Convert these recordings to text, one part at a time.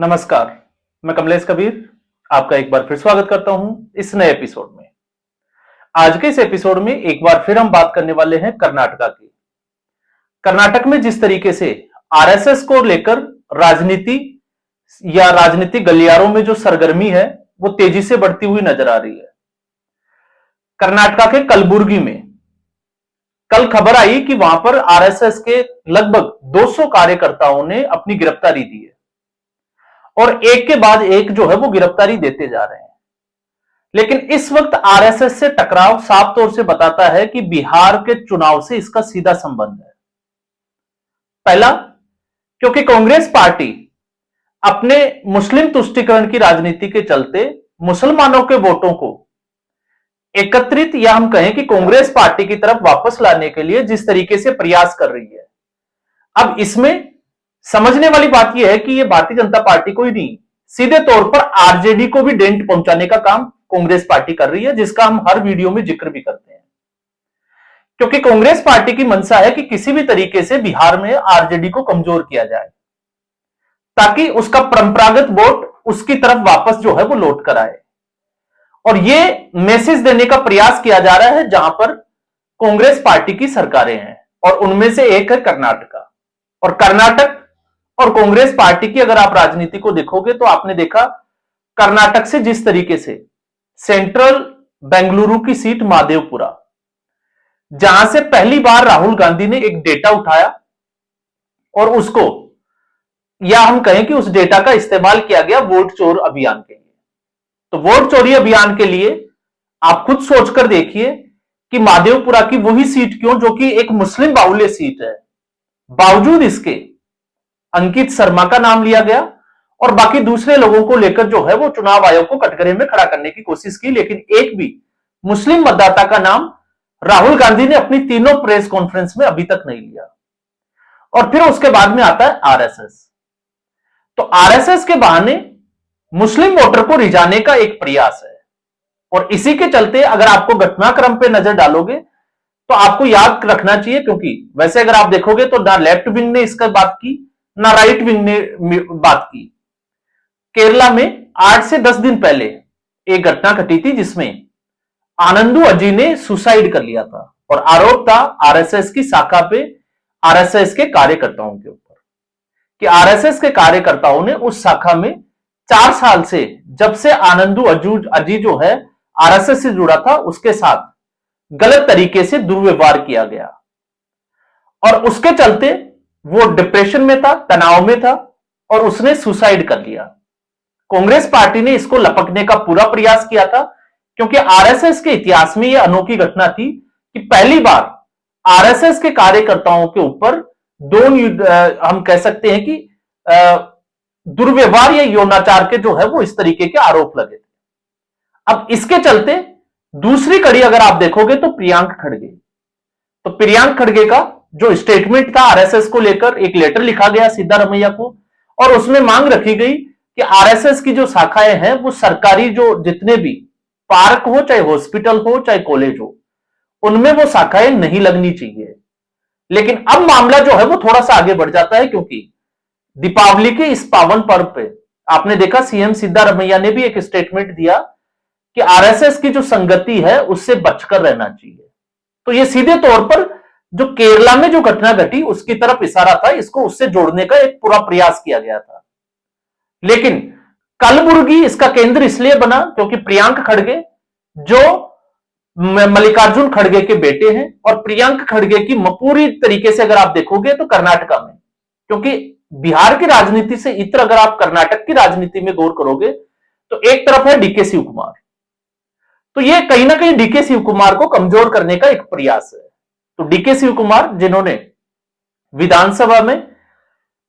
नमस्कार, मैं कमलेश कबीर आपका एक बार फिर स्वागत करता हूं इस नए एपिसोड में। आज के इस एपिसोड में एक बार फिर हम बात करने वाले हैं कर्नाटका की। कर्नाटक में जिस तरीके से आरएसएस को लेकर राजनीति या राजनीतिक गलियारों में जो सरगर्मी है वो तेजी से बढ़ती हुई नजर आ रही है। कर्नाटका के कलबुर्गी में कल खबर आई कि वहां पर आरएसएस के लगभग 200 कार्यकर्ताओं ने अपनी गिरफ्तारी दी है और एक के बाद एक जो है वो गिरफ्तारी देते जा रहे हैं। लेकिन इस वक्त आरएसएस से टकराव साफ तौर से बताता है कि बिहार के चुनाव से इसका सीधा संबंध है। पहला, क्योंकि कांग्रेस पार्टी अपने मुस्लिम तुष्टीकरण की राजनीति के चलते मुसलमानों के वोटों को एकत्रित या हम कहें कि कांग्रेस पार्टी की तरफ वापस लाने के लिए जिस तरीके से प्रयास कर रही है, अब इसमें समझने वाली बात यह है कि यह भारतीय जनता पार्टी को ही नहीं, सीधे तौर पर आरजेडी को भी डेंट पहुंचाने का काम कांग्रेस पार्टी कर रही है, जिसका हम हर वीडियो में जिक्र भी करते हैं। क्योंकि कांग्रेस पार्टी की मंशा है कि किसी भी तरीके से बिहार में आरजेडी को कमजोर किया जाए ताकि उसका परंपरागत वोट उसकी तरफ वापस जो है वो लौट कर आए। और यह मैसेज देने का प्रयास किया जा रहा है जहां पर कांग्रेस पार्टी की सरकारें हैं और उनमें से एक है कर्नाटका। और कर्नाटक और कांग्रेस पार्टी की अगर आप राजनीति को देखोगे तो आपने देखा कर्नाटक से जिस तरीके से सेंट्रल बेंगलुरु की सीट मादेवपुरा, जहां से पहली बार राहुल गांधी ने एक डेटा उठाया और उसको, या हम कहें कि उस डेटा का इस्तेमाल किया गया वोट चोर अभियान के लिए। तो वोट चोरी अभियान के लिए आप खुद सोचकर देखिए कि मादेवपुरा की वही सीट क्यों, जो कि एक मुस्लिम बाहुल्य सीट है, बावजूद इसके अंकित शर्मा का नाम लिया गया और बाकी दूसरे लोगों को लेकर जो है वो चुनाव आयोग को कटघरे में खड़ा करने की कोशिश की, लेकिन एक भी मुस्लिम मतदाता का नाम राहुल गांधी ने अपनी तीनों प्रेस कॉन्फ्रेंस में अभी तक नहीं लिया। और फिर उसके बाद में आता है आरएसएस। तो आरएसएस के बहाने मुस्लिम वोटर को रिझाने का एक प्रयास है और इसी के चलते अगर आपको घटनाक्रम पे नजर डालोगे तो आपको याद रखना चाहिए, क्योंकि वैसे अगर आप देखोगे तो ना लेफ्ट विंग ने इसका बात की ना राइट विंग ने बात की। केरला में 8 से 10 दिन पहले एक घटना घटी थी जिसमें आनंदू अजी ने सुसाइड कर लिया था और आरोप था आरएसएस की शाखा पे, आरएसएस के कार्यकर्ताओं के ऊपर, कि आरएसएस के कार्यकर्ताओं ने उस शाखा में 4 साल से, जब से आनंदू अजी जो है आरएसएस से जुड़ा था, उसके साथ गलत तरीके से दुर्व्यवहार किया गया और उसके चलते वो डिप्रेशन में था, तनाव में था और उसने सुसाइड कर लिया। कांग्रेस पार्टी ने इसको लपकने का पूरा प्रयास किया था, क्योंकि आरएसएस के इतिहास में यह अनोखी घटना थी कि पहली बार आरएसएस के कार्यकर्ताओं के ऊपर हम कह सकते हैं कि दुर्व्यवहार या यौनाचार के जो है वो इस तरीके के आरोप लगे थे। अब इसके चलते दूसरी कड़ी अगर आप देखोगे तो प्रियंक खड़गे, तो प्रियंक खड़गे का जो स्टेटमेंट था आरएसएस को लेकर, एक लेटर लिखा गया सिद्धारमैया को और उसमें मांग रखी गई कि आरएसएस की जो शाखाएं हैं वो सरकारी, जो जितने भी पार्क हो, चाहे हॉस्पिटल हो, चाहे कॉलेज हो, उनमें वो शाखाएं नहीं लगनी चाहिए। लेकिन अब मामला जो है वो थोड़ा सा आगे बढ़ जाता है, क्योंकि दीपावली के इस पावन पर्व पे आपने देखा सीएम सिद्धारमैया ने भी एक स्टेटमेंट दिया कि आरएसएस की जो संगति है उससे बचकर रहना चाहिए। तो ये सीधे तौर पर जो केरला में जो घटना घटी उसकी तरफ इशारा था, इसको उससे जोड़ने का एक पूरा प्रयास किया गया था। लेकिन कलबुर्गी इसका केंद्र इसलिए बना क्योंकि प्रियंक खड़गे जो मल्लिकार्जुन खड़गे के बेटे हैं और प्रियंक खड़गे की पूरी तरीके से अगर आप देखोगे तो कर्नाटका में, क्योंकि बिहार की राजनीति से इतर अगर आप कर्नाटक की राजनीति में गौर करोगे तो एक तरफ है डीके शिव कुमार, तो ये कहीं ना कहीं डीके शिव कुमार को कमजोर करने का एक प्रयास है। तो डीके शिव कुमार जिन्होंने विधानसभा में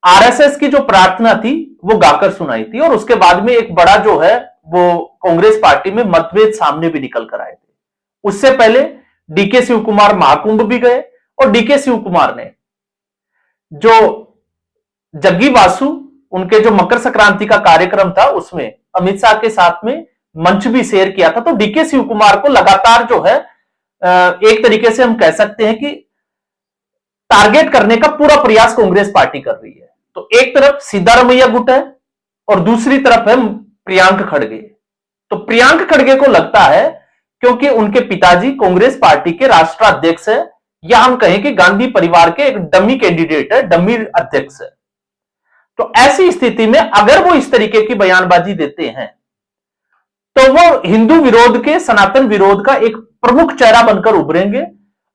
आरएसएस की जो प्रार्थना थी वो गाकर सुनाई थी और उसके बाद में एक बड़ा जो है वो कांग्रेस पार्टी में मतभेद सामने भी निकल कर आए थे। उससे पहले डीके शिव कुमार महाकुंभ भी गए और डीके शिव कुमार ने जो जग्गी वासु, उनके जो मकर संक्रांति का कार्यक्रम था उसमें अमित शाह के साथ में मंच भी शेयर किया था। तो डीके शिव कुमार को लगातार जो है एक तरीके से हम कह सकते हैं कि टारगेट करने का पूरा प्रयास कांग्रेस पार्टी कर रही है। तो एक तरफ सिद्धारमैया गुट है और दूसरी तरफ है प्रियंक खड़गे। तो प्रियंक खड़गे को लगता है क्योंकि उनके पिताजी कांग्रेस पार्टी के राष्ट्राध्यक्ष है, या हम कहें कि गांधी परिवार के एक डमी कैंडिडेट है, डमी अध्यक्ष है। तो ऐसी स्थिति में अगर वो इस तरीके की बयानबाजी देते हैं तो वो हिंदू विरोध के, सनातन विरोध का एक प्रमुख चेहरा बनकर उभरेंगे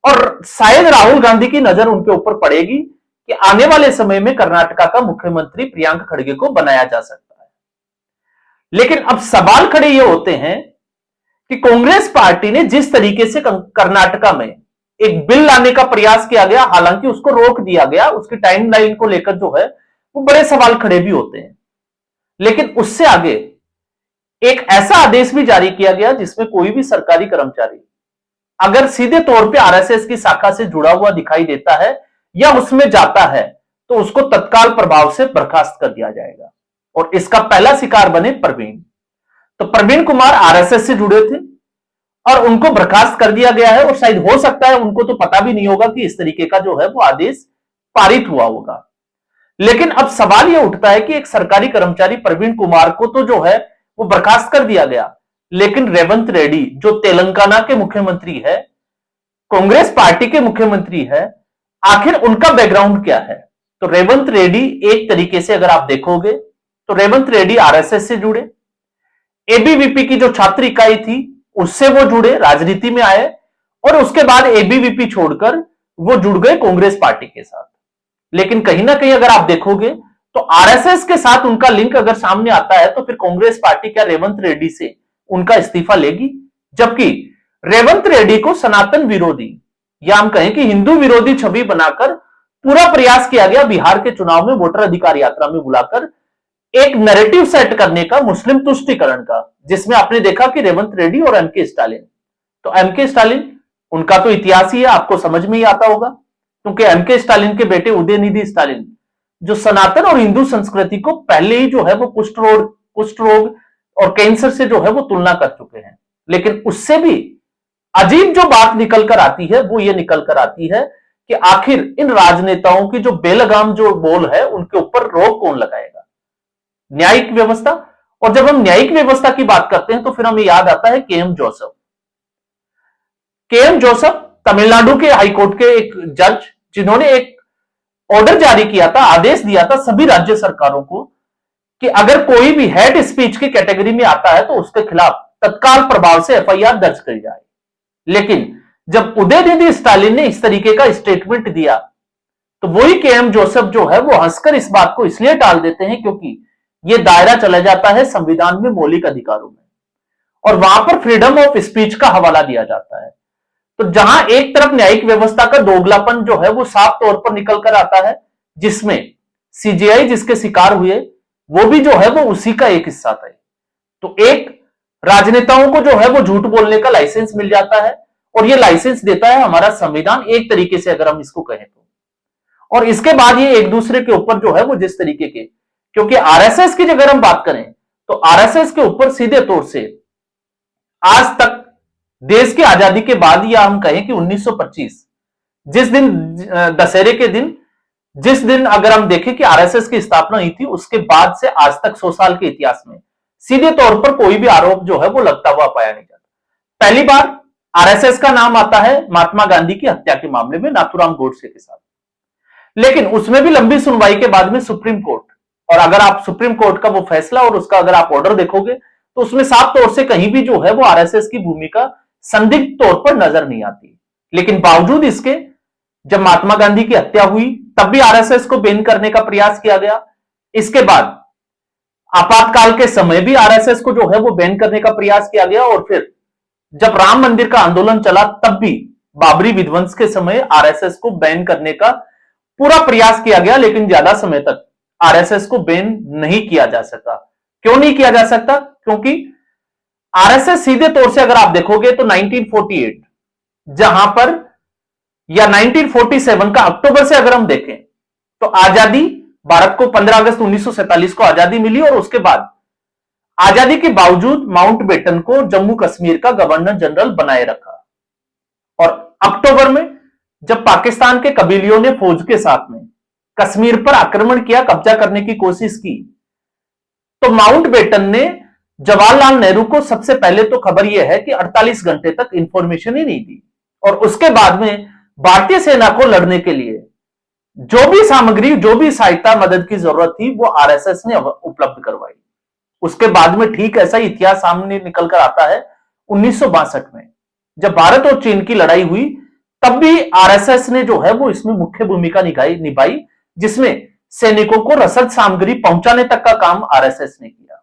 और शायद राहुल गांधी की नजर उनके ऊपर पड़ेगी कि आने वाले समय में कर्नाटका का मुख्यमंत्री प्रियंक खड़गे को बनाया जा सकता है। लेकिन अब सवाल खड़े ये होते हैं कि कांग्रेस पार्टी ने जिस तरीके से कर्नाटका में एक बिल लाने का प्रयास किया गया, हालांकि उसको रोक दिया गया, उसकी टाइमलाइन को लेकर जो है वो बड़े सवाल खड़े भी होते हैं। लेकिन उससे आगे एक ऐसा आदेश भी जारी किया गया जिसमें कोई भी सरकारी कर्मचारी अगर सीधे तौर पे आरएसएस की शाखा से जुड़ा हुआ दिखाई देता है या उसमें जाता है तो उसको तत्काल प्रभाव से बर्खास्त कर दिया जाएगा। और इसका पहला शिकार बने प्रवीण। तो प्रवीण कुमार आरएसएस से जुड़े थे और उनको बर्खास्त कर दिया गया है, और शायद हो सकता है उनको तो पता भी नहीं होगा कि इस तरीके का जो है वो आदेश पारित हुआ होगा। लेकिन अब सवाल यह उठता है कि एक सरकारी कर्मचारी प्रवीण कुमार को तो जो है वो बर्खास्त कर दिया गया, लेकिन रेवंत रेड्डी जो तेलंगाना के मुख्यमंत्री है, कांग्रेस पार्टी के मुख्यमंत्री है, आखिर उनका बैकग्राउंड क्या है? तो रेवंत रेड्डी एक तरीके से अगर आप देखोगे तो रेवंत रेड्डी आरएसएस से जुड़े, एबीवीपी की जो छात्र इकाई थी उससे वो जुड़े, राजनीति में आए, और उसके बाद एबीवीपी छोड़कर वो जुड़ गए कांग्रेस पार्टी के साथ। लेकिन कहीं ना कहीं अगर आप देखोगे तो आरएसएस के साथ उनका लिंक अगर सामने आता है तो फिर कांग्रेस पार्टी क्या रेवंत रेड्डी से उनका इस्तीफा लेगी? जबकि रेवंत रेड्डी को सनातन विरोधी या हम कहें कि हिंदू विरोधी छवि बनाकर पूरा प्रयास किया गया बिहार के चुनाव में वोटर अधिकार यात्रा में बुलाकर एक नैरेटिव सेट करने का, मुस्लिम तुष्टीकरण का, जिसमें आपने देखा कि रेवंत रेड्डी और एमके स्टालिन, तो एमके स्टालिन उनका तो इतिहास ही है, आपको समझ में ही आता होगा, क्योंकि एमके स्टालिन के बेटे उदयनिधि स्टालिन जो सनातन और हिंदू संस्कृति को पहले ही जो है वो कुष्ठ रोग और कैंसर से जो है वो तुलना कर चुके हैं। लेकिन उससे भी अजीब जो बात निकल कर आती है वो ये निकल कर आती है कि आखिर इन राजनेताओं की जो बेलगाम जो बोल है उनके ऊपर रोक कौन लगाएगा? न्यायिक व्यवस्था। और जब हम न्यायिक व्यवस्था की बात करते हैं तो फिर हमें याद आता है केएम जोसेफ। केएम जोसेफ तमिलनाडु के हाईकोर्ट के एक जज, जिन्होंने एक ऑर्डर जारी किया था, आदेश दिया था सभी राज्य सरकारों को कि अगर कोई भी हेट स्पीच की कैटेगरी में आता है तो उसके खिलाफ तत्काल प्रभाव से एफआईआर दर्ज करी जाए। लेकिन जब उदयनिधि स्टालिन ने इस तरीके का स्टेटमेंट दिया तो वही केएम जोसेफ जो है वो हंसकर इस बात को इसलिए टाल देते हैं क्योंकि यह दायरा चला जाता है संविधान में मौलिक अधिकारों में, और वहां पर फ्रीडम ऑफ स्पीच का हवाला दिया जाता है। तो जहां एक तरफ न्यायिक व्यवस्था का दोगलापन जो है वो साफ तौर पर निकल कर आता है, जिसमें सीजेआई जिसके शिकार हुए वो भी जो है वो उसी का एक हिस्सा था। तो एक राजनेताओं को जो है वो झूठ बोलने का लाइसेंस मिल जाता है, और ये लाइसेंस देता है हमारा संविधान, एक तरीके से अगर हम इसको कहें तो। और इसके बाद ये एक दूसरे के ऊपर जो है वो जिस तरीके के, क्योंकि आरएसएस की अगर हम बात करें तो आरएसएस के ऊपर सीधे तौर से आज तक देश की आजादी के बाद, या हम कहें कि 1925 जिस दिन दशहरे के दिन, जिस दिन अगर हम देखें कि आरएसएस की स्थापना हुई थी, उसके बाद से आज तक 100 साल के इतिहास में सीधे तौर पर कोई भी आरोप जो है वो लगता हुआ पाया नहीं जाता। पहली बार आरएसएस का नाम आता है महात्मा गांधी की हत्या के मामले में नाथूराम गोडसे के साथ, लेकिन उसमें भी लंबी सुनवाई के बाद में सुप्रीम कोर्ट, और अगर आप सुप्रीम कोर्ट का वो फैसला और उसका अगर आप ऑर्डर देखोगे तो उसमें साफ तौर से कहीं भी जो है वो आरएसएस की भूमिका संदिग्ध तौर पर नजर नहीं आती। लेकिन बावजूद इसके जब महात्मा गांधी की हत्या हुई तब भी आरएसएस को बैन करने का प्रयास किया गया। इसके बाद आपातकाल के समय भी आरएसएस को जो है वो बैन करने का प्रयास किया गया, और फिर जब राम मंदिर का आंदोलन चला तब भी बाबरी विध्वंस के समय आरएसएस को बैन करने का पूरा प्रयास किया गया, लेकिन ज्यादा समय तक आरएसएस को बैन नहीं किया जा सका। क्यों नहीं किया जा सकता? क्योंकि आरएसएस सीधे तौर से अगर आप देखोगे तो 1948 जहां पर, या 1947 का अक्टूबर से अगर हम देखें तो आजादी, भारत को 15 अगस्त 1947 को आजादी मिली, और उसके बाद आजादी के बावजूद माउंटबेटन को जम्मू कश्मीर का गवर्नर जनरल बनाए रखा। और अक्टूबर में जब पाकिस्तान के कबीलियों ने फौज के साथ में कश्मीर पर आक्रमण किया, कब्जा करने की कोशिश की, तो माउंटबेटन ने जवाहरलाल नेहरू को सबसे पहले तो खबर यह है कि 48 घंटे तक इंफॉर्मेशन ही नहीं दी, और उसके बाद में भारतीय सेना को लड़ने के लिए जो भी सामग्री, जो भी सहायता, मदद की जरूरत थी वो आरएसएस ने उपलब्ध करवाई। उसके बाद में ठीक ऐसा ही इतिहास सामने निकल कर आता है 1962 में, जब भारत और चीन की लड़ाई हुई, तब भी आरएसएस ने जो है वो इसमें मुख्य भूमिका निभाई, जिसमें सैनिकों को रसद सामग्री पहुंचाने तक का काम आरएसएस ने किया।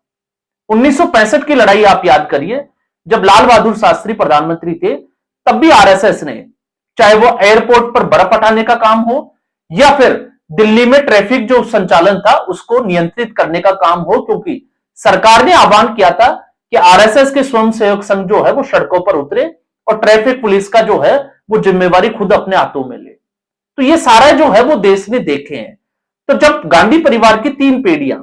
1965 की लड़ाई आप याद करिए, जब लाल बहादुर शास्त्री प्रधानमंत्री थे, तब भी आरएसएस ने, चाहे वो एयरपोर्ट पर बर्फ हटाने का काम हो या फिर दिल्ली में ट्रैफिक जो संचालन था उसको नियंत्रित करने का काम हो, क्योंकि सरकार ने आह्वान किया था कि आरएसएस के स्वयंसेवक संघ जो है वो सड़कों पर उतरे और ट्रैफिक पुलिस का जो है वो जिम्मेवारी खुद अपने हाथों में ले। तो ये सारा जो है वो देश ने देखे हैं। तो जब गांधी परिवार की 3 पीढ़ियां,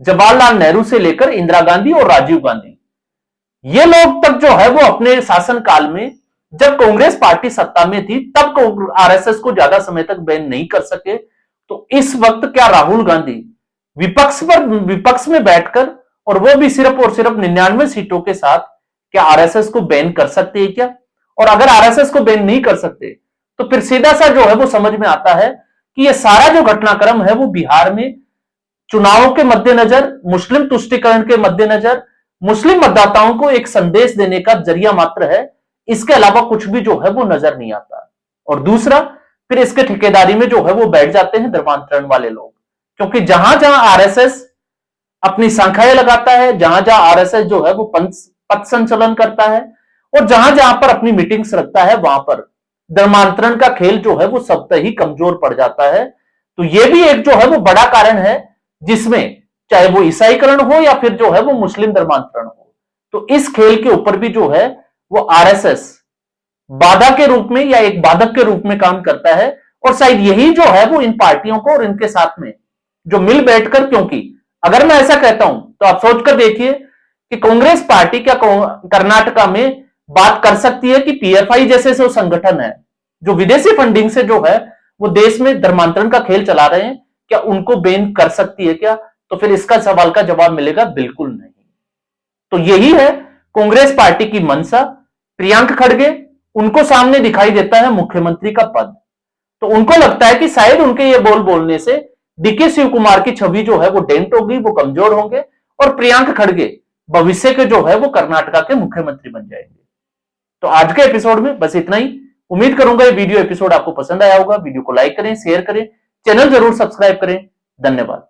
जवाहरलाल नेहरू से लेकर इंदिरा गांधी और राजीव गांधी, ये लोग तक जो है वो अपने शासन काल में, जब कांग्रेस पार्टी सत्ता में थी, तब आरएसएस को ज्यादा समय तक बैन नहीं कर सके। तो इस वक्त क्या राहुल गांधी विपक्ष में बैठकर, और वो भी सिर्फ और सिर्फ 99 सीटों के साथ, क्या आरएसएस को बैन कर सकते हैं क्या? और अगर आरएसएस को बैन नहीं कर सकते तो फिर सीधा सा जो है वो समझ में आता है कि ये सारा जो घटनाक्रम है वो बिहार में चुनावों के मद्देनजर, मुस्लिम तुष्टीकरण के मद्देनजर, मुस्लिम मतदाताओं को एक संदेश देने का जरिया मात्र है। इसके अलावा कुछ भी जो है वो नजर नहीं आता। और दूसरा, फिर इसके ठेकेदारी में जो है वो बैठ जाते हैं धर्मांतरण वाले लोग, क्योंकि जहां जहां आरएसएस अपनी शाखाएं लगाता है, जहां जहां आरएसएस जो है वो पथ संचलन करता है, और जहां जहां पर अपनी मीटिंग्स रखता है, वहां पर धर्मांतरण का खेल जो है वो सबसे ही कमजोर पड़ जाता है। तो ये भी एक जो है वो बड़ा कारण है, जिसमें चाहे वो ईसाईकरण हो या फिर जो है वो मुस्लिम धर्मांतरण हो, तो इस खेल के ऊपर भी जो है वो आरएसएस बाधा के रूप में या एक बाधक के रूप में काम करता है। और शायद यही जो है वो इन पार्टियों को और इनके साथ में जो मिल बैठकर, क्योंकि अगर मैं ऐसा कहता हूं तो आप सोचकर देखिए कि कांग्रेस पार्टी क्या कर्नाटका में बात कर सकती है कि पीएफआई जैसे जो संगठन है जो विदेशी फंडिंग से जो है वो देश में धर्मांतरण का खेल चला रहे हैं, क्या उनको बैन कर सकती है क्या? तो फिर इसका सवाल का जवाब मिलेगा बिल्कुल नहीं। तो यही है कांग्रेस पार्टी की मंशा। प्रियंका खड़गे, उनको सामने दिखाई देता है मुख्यमंत्री का पद, तो उनको लगता है कि शायद उनके ये बोलने से डीके शिव कुमार की छवि जो है वो डेंट होगी, वो कमजोर होंगे, और प्रियंका खड़गे भविष्य के जो है वो कर्नाटका के मुख्यमंत्री बन जाएंगे। तो आज के एपिसोड में बस इतना ही। उम्मीद करूंगा ये वीडियो एपिसोड आपको पसंद आया होगा। वीडियो को लाइक करें, शेयर करें, चैनल जरूर सब्सक्राइब करें। धन्यवाद।